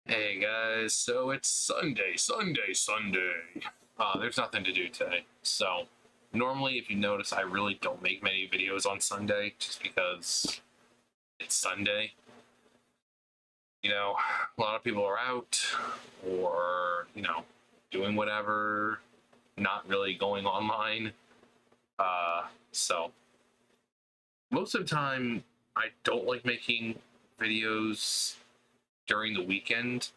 Hey guys, so it's Sunday. There's nothing to do today. So, normally, if you notice, I really don't make many videos on Sunday just because it's Sunday. A lot of people are out or, doing whatever, not really going online. So, most of the time, I don't like making videos during the weekend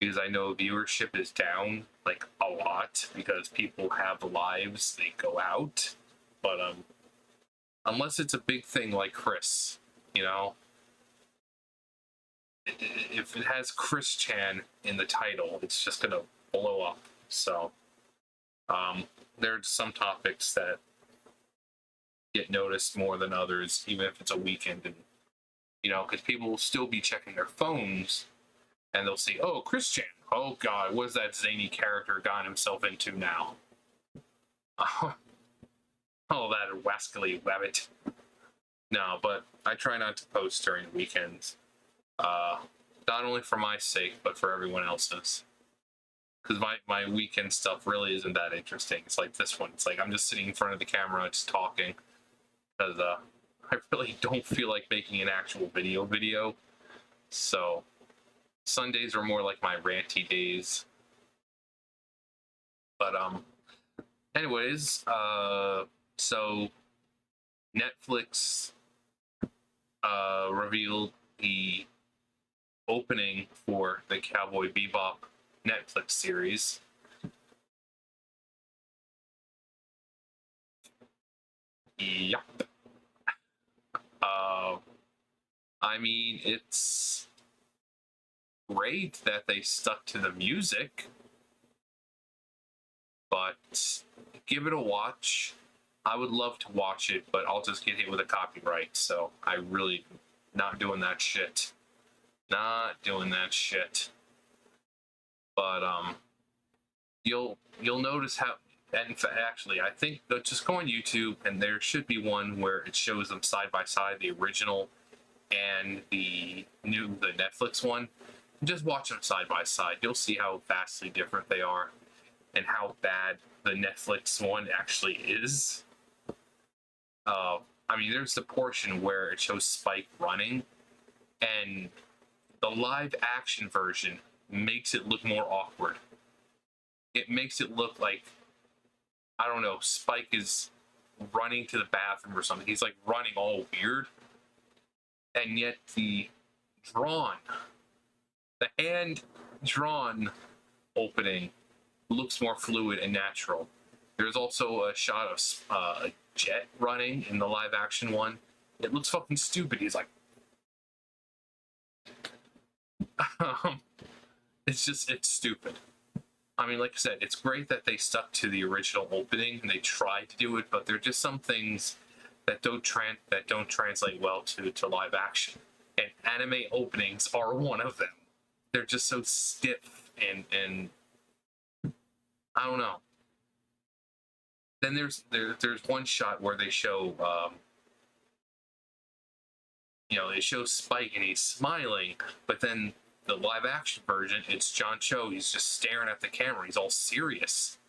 because I know viewership is down like a lot because people have lives, they go out. But unless it's a big thing like Chris, you know, if it has Chris Chan in the title, it's just gonna blow up. So um, there's some topics that get noticed more than others, even if it's a weekend, and because people will still be checking their phones and they'll see, oh, Chris Chan. Oh God, what is that zany character gotten himself into now? Oh, that wascally wabbit. No, but I try not to post during the weekends. Uh, Not only for my sake, but for everyone else's. Because my weekend stuff really isn't that interesting. It's like this one. It's like I'm just sitting in front of the camera, just talking. Because I really don't feel like making an actual video. So Sundays are more like my ranty days. But anyways, so Netflix revealed the opening for the Cowboy Bebop Netflix series. Yep. Uh, I mean, it's great that they stuck to the music, but give it a watch. I would love to watch it, but I'll just get hit with a copyright, so I really not doing that shit. Not doing that shit. But you'll notice how, and actually, I think just go on YouTube and there should be one where it shows them side by side, the original and the Netflix one. Just watch them side by side. You'll see how vastly different they are and how bad the Netflix one actually is. I mean, there's the portion where it shows Spike running, and the live action version makes it look more awkward. It makes it look like, I don't know, Spike is running to the bathroom or something. He's like running all weird. And yet the hand drawn opening looks more fluid and natural. There's also a shot of a Jet running in the live action one. It looks fucking stupid. He's like, it's stupid. I mean, like I said, it's great that they stuck to the original opening and they tried to do it, but there are just some things that don't translate well to live action. And anime openings are one of them. They're just so stiff and I don't know. Then there's one shot where they show they show Spike and he's smiling, but then the live action version, it's John Cho. He's just staring at the camera. He's all serious.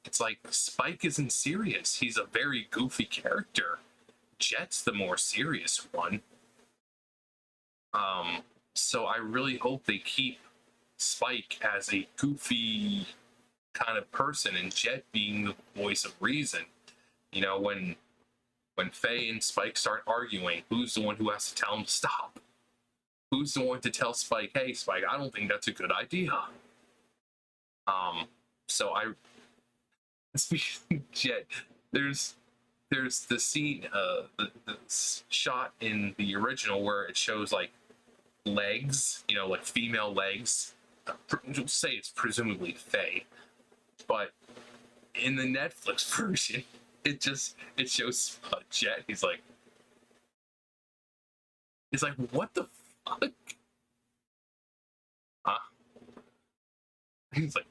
It's like Spike isn't serious. He's a very goofy character. Jet's the more serious one. So I really hope they keep Spike as a goofy kind of person and Jet being the voice of reason. When Faye and Spike start arguing, who's the one who has to tell him to stop? Who's the one to tell Spike, hey, Spike, I don't think that's a good idea. So speaking of Jet, there's the scene, the shot in the original where it shows like legs, like female legs. Say it's presumably Faye, but in the Netflix version, it shows Jet. He's like, what the fuck? Huh? He's like,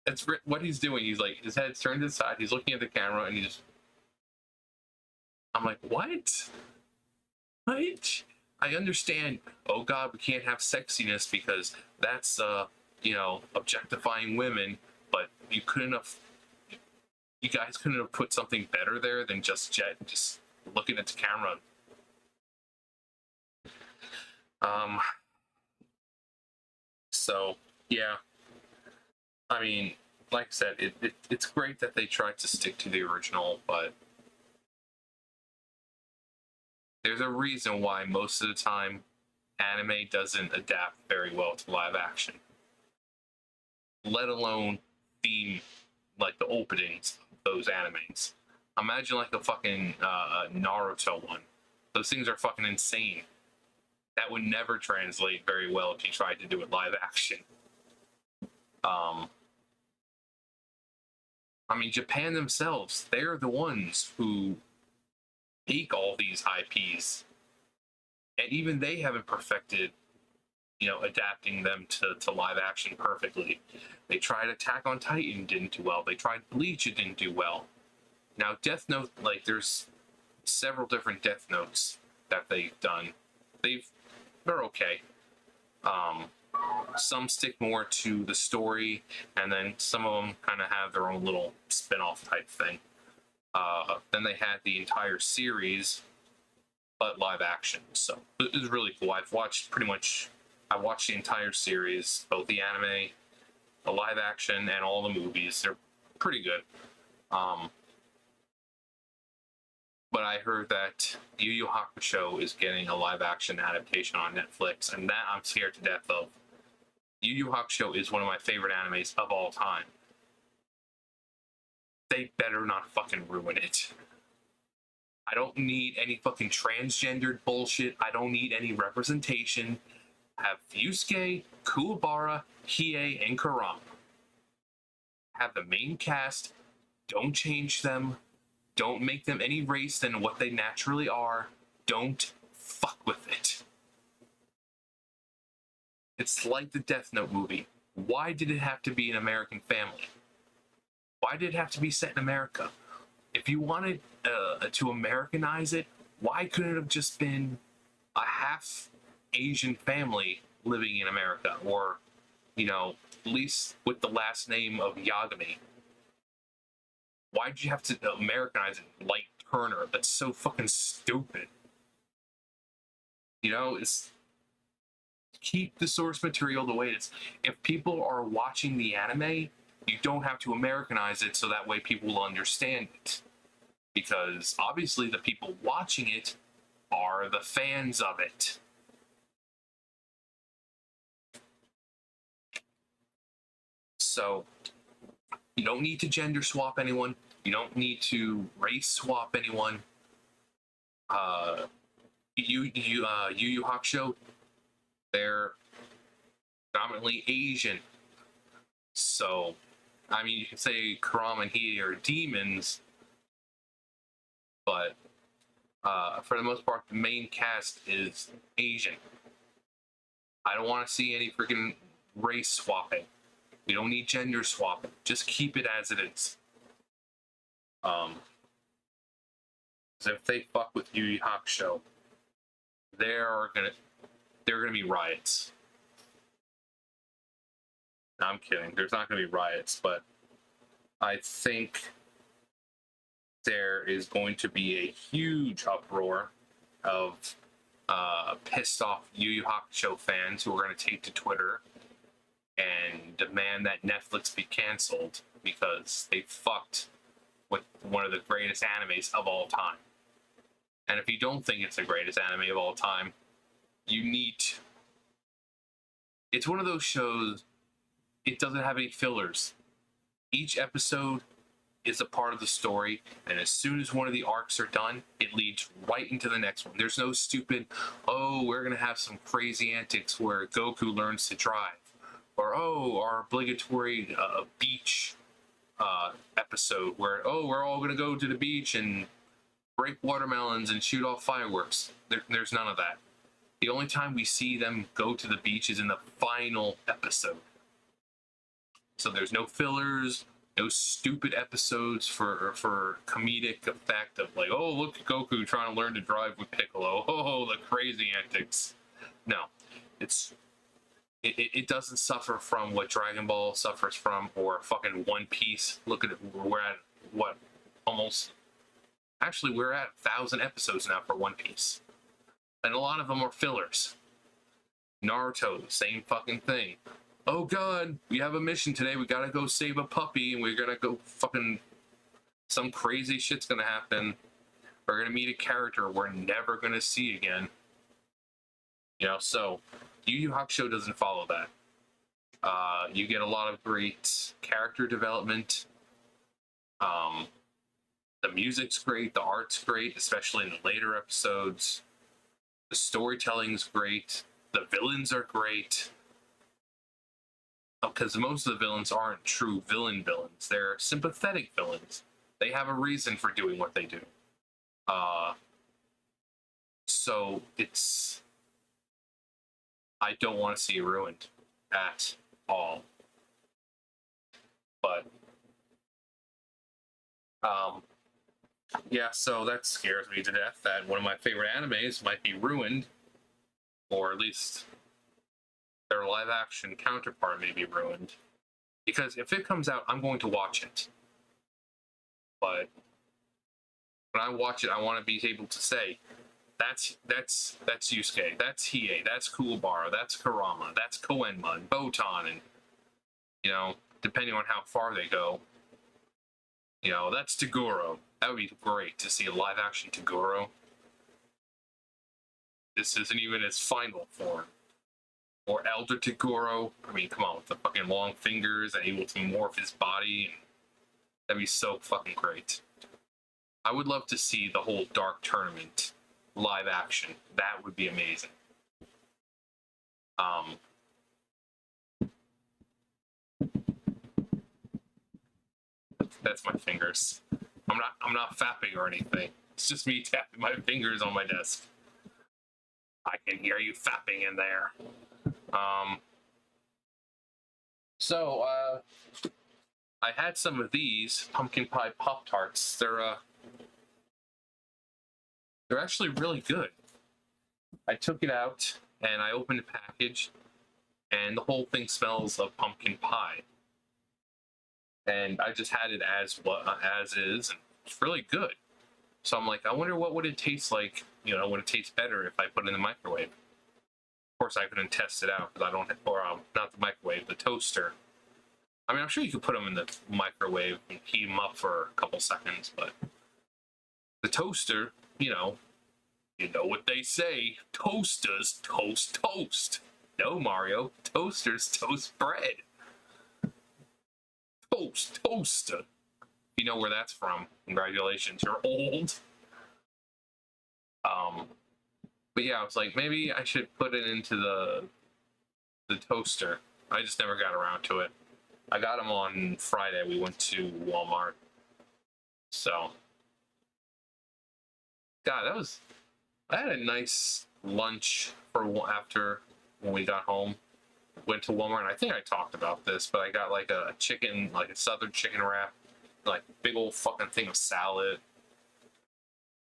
that's what he's doing. He's like, his head's turned to the side. He's looking at the camera, and I'm like, what? What? I understand, oh God, we can't have sexiness because that's, objectifying women, but you guys couldn't have put something better there than just Jet just looking at the camera. So, yeah. I mean, like I said, it's great that they tried to stick to the original, but there's a reason why most of the time anime doesn't adapt very well to live action, let alone theme like the openings of those animes. Imagine like a fucking Naruto one. Those things are fucking insane. That would never translate very well if you tried to do it live action. I mean, Japan themselves, they're the ones who take all these IPs, and even they haven't perfected, adapting them to live action perfectly. They tried Attack on Titan, didn't do well. They tried Bleach, it didn't do well. Now, Death Note, like, there's several different Death Notes that they've done. They're okay. Some stick more to the story, and then some of them kind of have their own little spin-off type thing. Then they had the entire series, but live action. So it was really cool. I watched the entire series, both the anime, the live action, and all the movies. They're pretty good. But I heard that Yu Yu Hakusho is getting a live action adaptation on Netflix, and that I'm scared to death of. Yu Yu Hakusho is one of my favorite animes of all time. They better not fucking ruin it. I don't need any fucking transgendered bullshit. I don't need any representation. Have Yusuke, Kuwabara, Hiei, and Kurama. Have the main cast. Don't change them. Don't make them any race than what they naturally are. Don't fuck with it. It's like the Death Note movie. Why did it have to be an American family? Why did it have to be set in America? If you wanted to Americanize it, why couldn't it have just been a half Asian family living in America? Or, at least with the last name of Yagami. Why'd you have to Americanize it like Turner? That's so fucking stupid. It's keep the source material the way it is. If people are watching the anime, you don't have to Americanize it so that way people will understand it. Because obviously the people watching it are the fans of it. So you don't need to gender swap anyone. You don't need to race swap anyone. Yu Yu Hakusho, they're predominantly Asian. So, I mean, you can say Kurama and Hiei are demons, but for the most part, the main cast is Asian. I don't want to see any freaking race swapping. We don't need gender swapping. Just keep it as it is. Because if they fuck with Yu Yu Hakusho, there are gonna be riots. No, I'm kidding. There's not gonna be riots, but I think there is going to be a huge uproar of pissed off Yu Yu Hakusho fans who are going to take to Twitter and demand that Netflix be canceled because they fucked with one of the greatest animes of all time. And if you don't think it's the greatest anime of all time, you need to. It's one of those shows, it doesn't have any fillers. Each episode is a part of the story, and as soon as one of the arcs are done, it leads right into the next one. There's no stupid, oh, we're gonna have some crazy antics where Goku learns to drive, or oh, our obligatory beach episode where, oh, we're all gonna go to the beach and break watermelons and shoot off fireworks. There's none of that. The only time we see them go to the beach is in the final episode. So there's no fillers, those stupid episodes for comedic effect of like, oh, look at Goku trying to learn to drive with Piccolo. Oh, the crazy antics. No, it doesn't suffer from what Dragon Ball suffers from, or fucking One Piece. Look at it. We're at what, almost. Actually, we're at 1,000 episodes now for One Piece, and a lot of them are fillers. Naruto, same fucking thing. Oh god, we have a mission today. We gotta go save a puppy, and we're gonna go fucking. Some crazy shit's gonna happen. We're gonna meet a character we're never gonna see again. You know, so Yu Yu Hakusho doesn't follow that. You get a lot of great character development. The music's great, the art's great, especially in the later episodes. The storytelling's great. The villains are great. Because most of the villains aren't true villains. They're sympathetic villains. They have a reason for doing what they do. So it's... I don't want to see it ruined at all. But yeah, so that scares me to death that one of my favorite animes might be ruined, or at least their live action counterpart may be ruined. Because if it comes out, I'm going to watch it. But when I watch it, I want to be able to say, that's Yusuke, that's Hiei, that's Kuwabara, that's Kurama, that's Koenma, and Botan, and, you know, depending on how far they go, you know, that's Toguro. That would be great to see a live action Toguro. This isn't even its final form. Or Elder Toguro. I mean, come on, with the fucking long fingers and able to morph his body. That'd be so fucking great. I would love to see the whole Dark Tournament live action. That would be amazing. That's my fingers. I'm not fapping or anything. It's just me tapping my fingers on my desk. I can hear you fapping in there. So I had some of these pumpkin pie Pop-Tarts. They're actually really good. I took it out and I opened the package, and the whole thing smells of pumpkin pie. And I just had it as is, and it's really good. So I'm like, I wonder what would it taste like. You know, would it taste better if I put it in the microwave? Of course, I couldn't test it out because I don't have, or not the microwave, the toaster. I mean, I'm sure you could put them in the microwave and heat them up for a couple seconds, but the toaster, you know what they say: toasters toast toast. No, Mario, toasters toast bread. Toaster. You know where that's from. Congratulations, you're old. But yeah, I was like, maybe I should put it into the toaster. I just never got around to it. I got them on Friday. We went to Walmart. So, God, I had a nice lunch after when we got home. Went to Walmart, and I think I talked about this, but I got like a chicken, like a southern chicken wrap, like big old fucking thing of salad.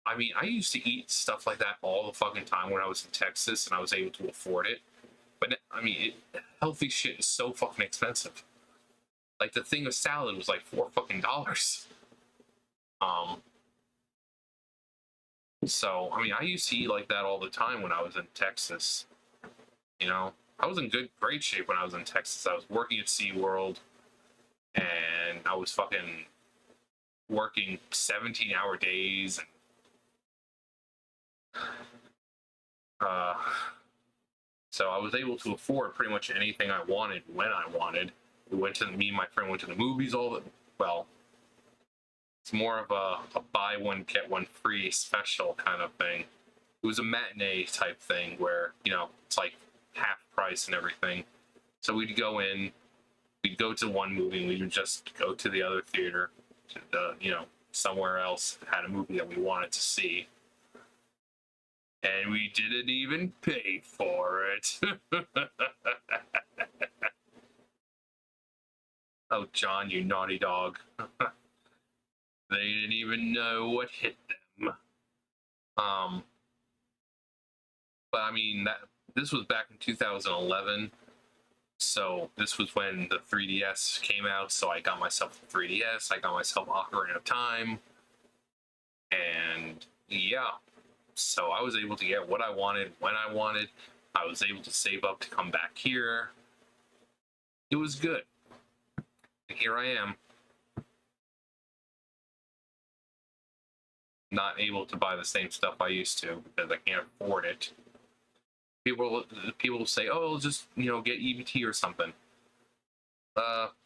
I mean, I used to eat stuff like that all the fucking time when I was in Texas and I was able to afford it. But I mean, healthy shit is so fucking expensive. Like the thing of salad was like $4 fucking. So I mean, I used to eat like that all the time when I was in Texas. You know, I was in great shape when I was in Texas. I was working at SeaWorld, and I was fucking working 17-hour days, and so I was able to afford pretty much anything I wanted when I wanted. Me and my friend went to the movies well, it's more of a buy one get one free special kind of thing. It was a matinee type thing where, you know, it's like half price and everything. So we'd go to one movie, and we would just go to the other theater, you know, somewhere else that had a movie that we wanted to see. And we didn't even pay for it. Oh, John, you naughty dog. They didn't even know what hit them. Um, but I mean, this was back in 2011. So this was when the 3DS came out. So I got myself the 3DS. I got myself Ocarina of Time. And yeah, so I was able to get what I wanted when I wanted. I was able to save up to come back here. It was good. And here I am, not able to buy the same stuff I used to because I can't afford it. People say, "Oh, just get EBT or something."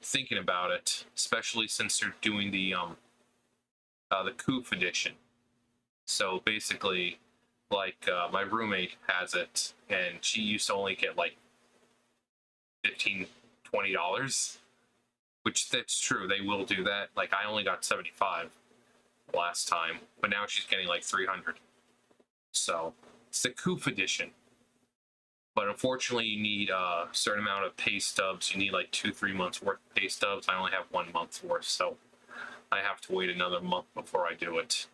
Thinking about it, especially since they're doing the Coof edition. So basically, like my roommate has it, and she used to only get like $15-$20, which that's true. They will do that. Like I only got 75 last time, but now she's getting like 300. So it's the Coof edition. But unfortunately, you need a certain amount of pay stubs. You need like 2-3 months worth of pay stubs. I only have 1 month's worth, so I have to wait another month before I do it.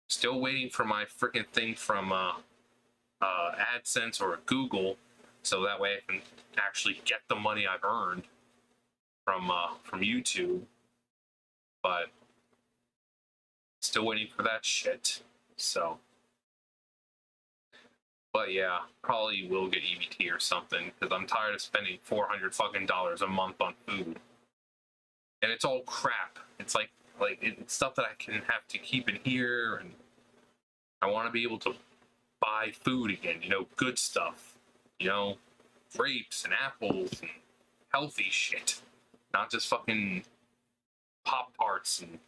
Still waiting for my freaking thing from AdSense or Google, so that way I can actually get the money I've earned from YouTube. But still waiting for that shit. So, but yeah, probably will get EBT or something because I'm tired of spending $400 fucking dollars a month on food, and it's all crap. It's like it's stuff that I can have to keep in here, and I want to be able to buy food again, good stuff, grapes and apples and healthy shit, not just fucking Pop Tarts and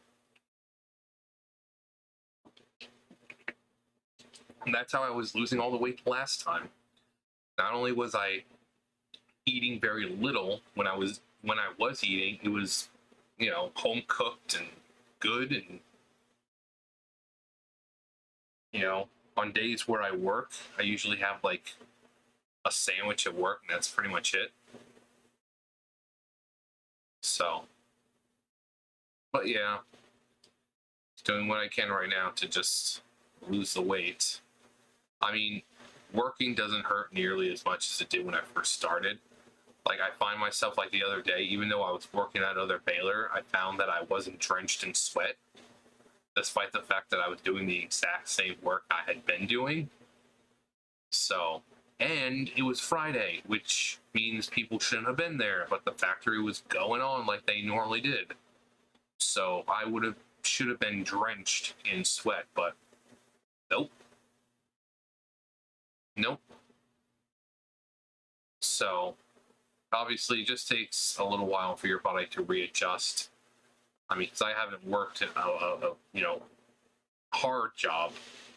that's how I was losing all the weight last time. Not only was I eating very little when I was eating, it was, home cooked and good, and on days where I work, I usually have like a sandwich at work, and that's pretty much it. So, but yeah, doing what I can right now to just lose the weight. I mean, working doesn't hurt nearly as much as it did when I first started. Like, I find myself, like the other day, even though I was working at other baler, I found that I wasn't drenched in sweat, despite the fact that I was doing the exact same work I had been doing. So, and it was Friday, which means people shouldn't have been there, but the factory was going on like they normally did. So I should have been drenched in sweat, but nope. Nope. So obviously it just takes a little while for your body to readjust. I mean, because I haven't worked a hard job.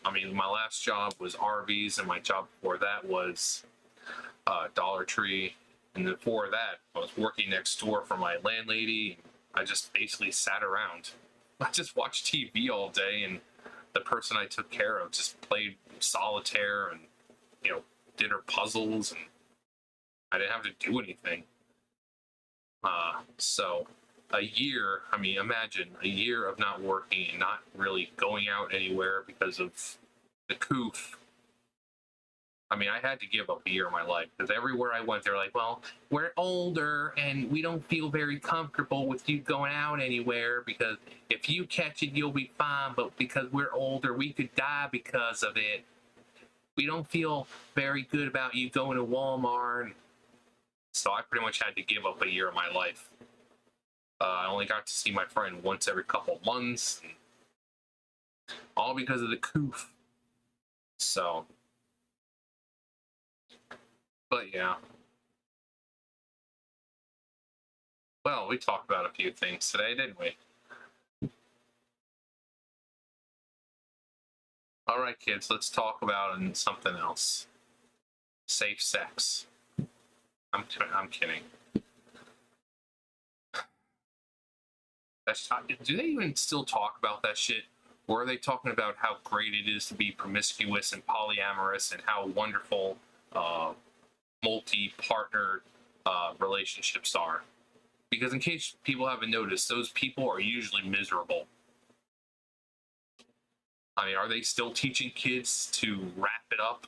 I mean, my last job was Arby's, and my job before that was Dollar Tree, and before that, I was working next door for my landlady. I just basically sat around. I just watched TV all day, and the person I took care of just played solitaire and did her puzzles, and I didn't have to do anything. So a year, I mean, imagine a year of not working and not really going out anywhere because of the coof. I mean, I had to give up a year of my life because everywhere I went, they're like, well, we're older and we don't feel very comfortable with you going out anywhere because if you catch it, you'll be fine. But because we're older, we could die because of it. We don't feel very good about you going to Walmart. So I pretty much had to give up a year of my life. I only got to see my friend once every couple months, all because of the coof. So, but yeah. Well, we talked about a few things today, didn't we? All right, kids, let's talk about something else. Safe sex. I'm kidding. Do they even still talk about that shit? Or are they talking about how great it is to be promiscuous and polyamorous and how wonderful multi-partner relationships are? Because in case people haven't noticed, those people are usually miserable. I mean, are they still teaching kids to wrap it up?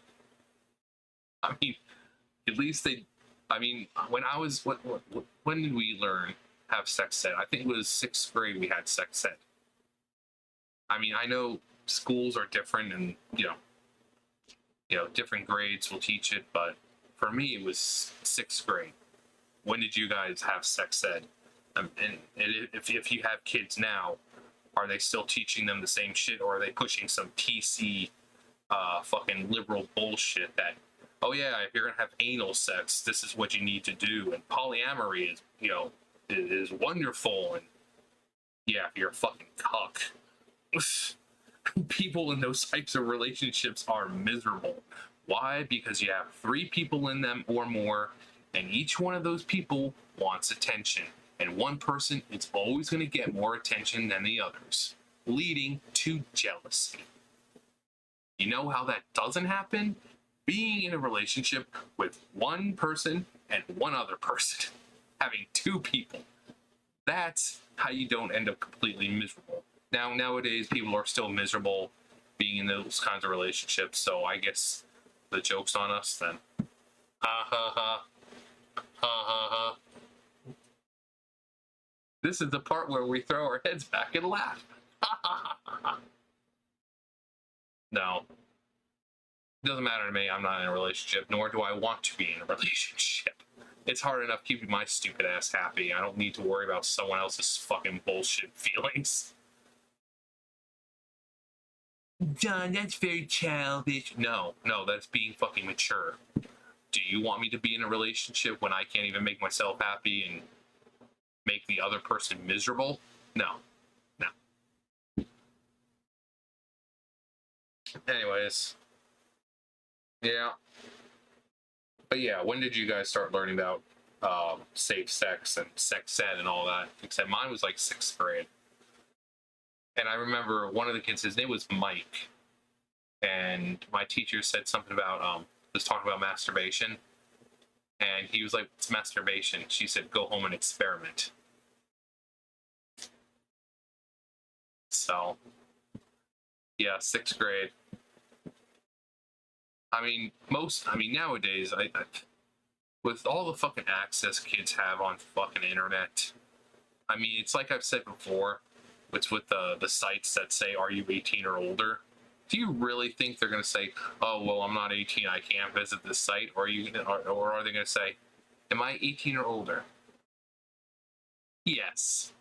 I mean, at least they. I mean, when I was when did we learn have sex ed? I think it was 6th grade we had sex ed. I mean, I know schools are different, and different grades will teach it, but for me it was 6th grade. When did you guys have sex ed? And if you have kids now, are they still teaching them the same shit, or are they pushing some PC fucking liberal bullshit that, oh yeah, if you're gonna have anal sex, this is what you need to do, and polyamory is wonderful, and yeah, if you're a fucking cuck. People in those types of relationships are miserable. Why? Because you have 3 people in them or more, and each one of those people wants attention, and one person is always going to get more attention than the others, leading to jealousy. You know how that doesn't happen? Being in a relationship with one person and one other person, having 2 people. That's how you don't end up completely miserable. Now, nowadays, people are still miserable being in those kinds of relationships, so I guess the joke's on us then. Ha ha ha. Ha ha ha. This is the part where we throw our heads back and laugh. Ha ha ha ha. No. It doesn't matter to me. I'm not in a relationship, nor do I want to be in a relationship. It's hard enough keeping my stupid ass happy. I don't need to worry about someone else's fucking bullshit feelings. John, that's very childish. No, that's being fucking mature. Do you want me to be in a relationship when I can't even make myself happy and make the other person miserable? No. Anyways. Yeah. But yeah, when did you guys start learning about safe sex and sex ed and all that? Except mine was like 6th grade. And I remember one of the kids, his name was Mike. And my teacher said something about, was talking about masturbation. And he was like, it's masturbation. She said, go home and experiment. So, yeah, 6th grade. I mean, nowadays, I with all the fucking access kids have on fucking internet, I mean, it's like I've said before, it's with the sites that say, are you 18 or older? Do you really think they're going to say, oh, well, I'm not 18, I can't visit this site? Or are they going to say, am I 18 or older? Yes.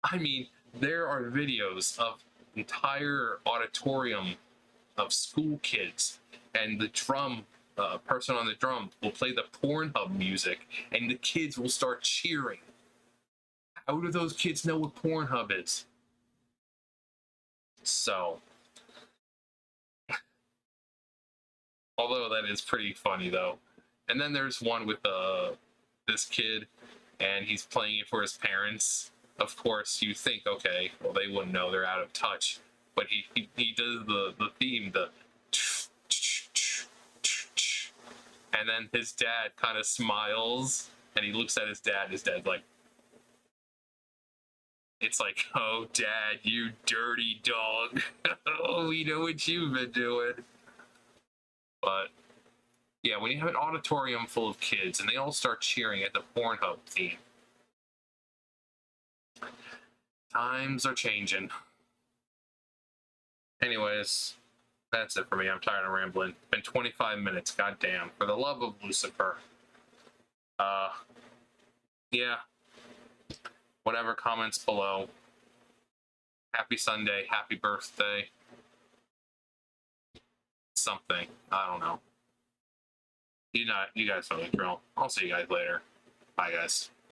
I mean, there are videos of entire auditorium of school kids, and the drum person on the drum will play the Pornhub music, and the kids will start cheering. How do those kids know what Pornhub is? So, although that is pretty funny though. And then there's one with this kid, and he's playing it for his parents. Of course, you think, okay, well, they wouldn't know, they're out of touch. But he does the theme, the and then his dad kind of smiles, and he looks at his dad. His dad's like, it's like, oh, Dad, you dirty dog. Oh, we know what you've been doing. But yeah, when you have an auditorium full of kids and they all start cheering at the Pornhub theme, times are changing. Anyways, that's it for me. I'm tired of rambling. It's been 25 minutes. Goddamn. For the love of Lucifer. Yeah. Whatever, comments below. Happy Sunday. Happy birthday. Something. I don't know. You guys know the drill. I'll see you guys later. Bye, guys.